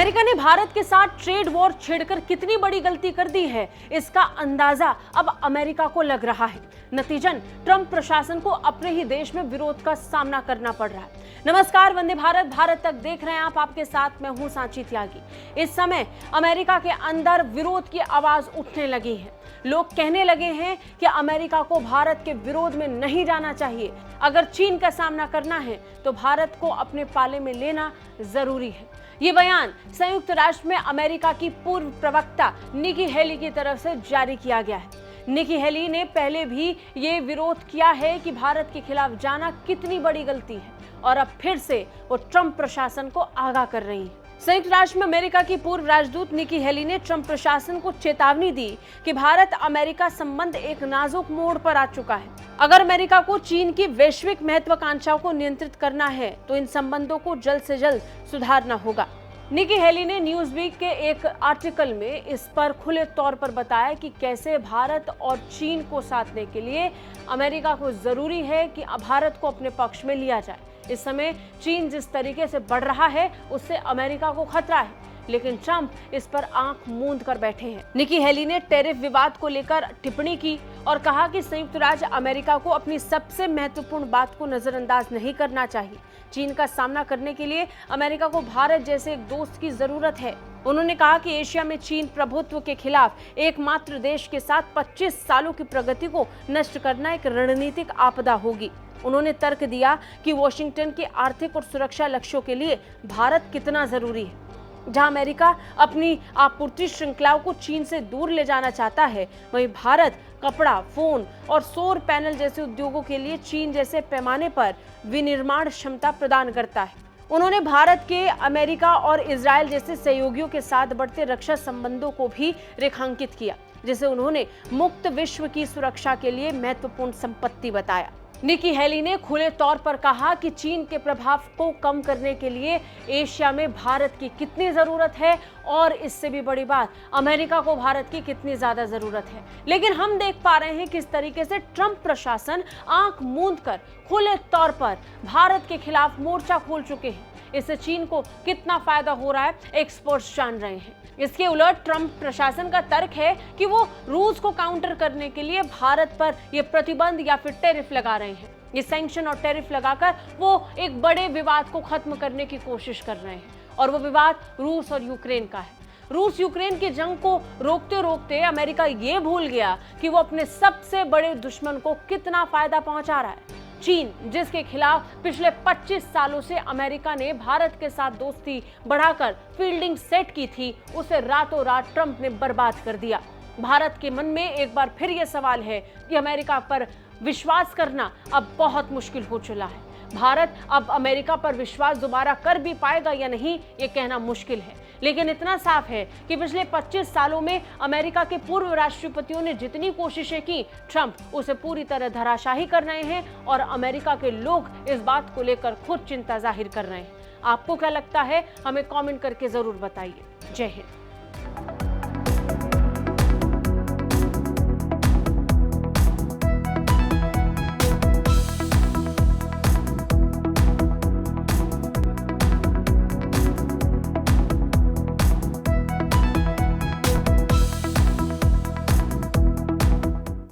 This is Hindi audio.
अमेरिका ने भारत के साथ ट्रेड वॉर छेड़कर कितनी बड़ी गलती कर दी है, इसका अंदाजा अब अमेरिका को लग रहा है। नतीजन ट्रंप प्रशासन को अपने ही देश में विरोध का सामना करना पड़ रहा है। नमस्कार, वंदे भारत, भारत तक देख रहे हैं आप। आपके साथ मैं हूं सांची त्यागी। इस समय अमेरिका के अंदर विरोध की आवाज उठने लगी है। लोग कहने लगे हैं कि अमेरिका को भारत के विरोध में नहीं जाना चाहिए। अगर चीन का सामना करना है तो भारत को अपने पाले में लेना जरूरी है। ये बयान संयुक्त राष्ट्र में अमेरिका की पूर्व प्रवक्ता निकी हेली की तरफ से जारी किया गया है। निकी हेली ने पहले भी ये विरोध किया है कि भारत के खिलाफ जाना कितनी बड़ी गलती है, और अब फिर से वो ट्रंप प्रशासन को आगाह कर रही है। संयुक्त राष्ट्र में अमेरिका की पूर्व राजदूत निकी हेली ने ट्रंप प्रशासन को चेतावनी दी कि भारत अमेरिका संबंध एक नाजुक मोड़ पर आ चुका है। अगर अमेरिका को चीन की वैश्विक महत्वाकांक्षाओं को नियंत्रित करना है तो इन संबंधों को जल्द से जल्द सुधारना होगा। निकी हेली ने न्यूज़वीक के एक आर्टिकल में इस पर खुले तौर पर बताया कि कैसे भारत और चीन को साधने के लिए अमेरिका को जरूरी है कि भारत को अपने पक्ष में लिया जाए। इस समय चीन जिस तरीके से बढ़ रहा है उससे अमेरिका को खतरा है, लेकिन ट्रंप इस पर आंख मूंद कर बैठे हैं। निकी हेली ने टैरिफ विवाद को लेकर टिप्पणी की और कहा कि संयुक्त राज्य अमेरिका को अपनी सबसे महत्वपूर्ण बात को नजरअंदाज नहीं करना चाहिए। चीन का सामना करने के लिए अमेरिका को भारत जैसे एक दोस्त की जरूरत है। उन्होंने कहा कि एशिया में चीन प्रभुत्व के खिलाफ एकमात्र देश के साथ 25 सालों की प्रगति को नष्ट करना एक रणनीतिक आपदा होगी। उन्होंने तर्क दिया कि वॉशिंगटन के आर्थिक और सुरक्षा लक्ष्यों के लिए भारत कितना जरूरी है। जहां अमेरिका अपनी आपूर्ति श्रृंखलाओं को चीन से दूर ले जाना चाहता है, वहीं भारत कपड़ा, फोन और सौर पैनल जैसे उद्योगों के लिए चीन जैसे पैमाने पर विनिर्माण क्षमता प्रदान करता है। उन्होंने भारत के अमेरिका और इजरायल जैसे सहयोगियों के साथ बढ़ते रक्षा संबंधों को भी रेखांकित किया, जिसे उन्होंने मुक्त विश्व की सुरक्षा के लिए महत्वपूर्ण संपत्ति बताया। निकी हेली ने खुले तौर पर कहा कि चीन के प्रभाव को कम करने के लिए एशिया में भारत की कितनी जरूरत है, और इससे भी बड़ी बात, अमेरिका को भारत की कितनी ज्यादा जरूरत है। लेकिन हम देख पा रहे हैं किस तरीके से ट्रंप प्रशासन आंख मूंद कर खुले तौर पर भारत के खिलाफ मोर्चा खोल चुके हैं। इससे चीन को कितना फायदा हो रहा है, एक्सपर्ट्स जान रहे हैं। इसके उलट ट्रंप प्रशासन का तर्क है कि वो रूस को काउंटर करने के लिए भारत पर ये प्रतिबंध या फिर टैरिफ लगा रहे हैं। ये सैंक्शन और टैरिफ लगाकर वो एक बड़े विवाद को खत्म करने की कोशिश कर रहे हैं, और वो विवाद रूस और यूक्रेन का है। रूस यूक्रेन की जंग को रोकते रोकते अमेरिका ये भूल गया कि वो अपने सबसे बड़े दुश्मन को कितना फायदा पहुंचा रहा है। चीन, जिसके खिलाफ पिछले 25 सालों से अमेरिका ने भारत के साथ दोस्ती बढ़ाकर फील्डिंग सेट की थी, उसे रातों रात ट्रंप ने बर्बाद कर दिया। भारत के मन में एक बार फिर यह सवाल है कि अमेरिका पर विश्वास करना अब बहुत मुश्किल हो चला है। भारत अब अमेरिका पर विश्वास दोबारा कर भी पाएगा या नहीं, ये कहना मुश्किल है। लेकिन इतना साफ है कि पिछले 25 सालों में अमेरिका के पूर्व राष्ट्रपतियों ने जितनी कोशिशें की, ट्रंप उसे पूरी तरह धराशाही कर रहे हैं, और अमेरिका के लोग इस बात को लेकर खुद चिंता जाहिर कर रहे हैं। आपको क्या लगता है, हमें कमेंट करके जरूर बताइए। जय हिंद।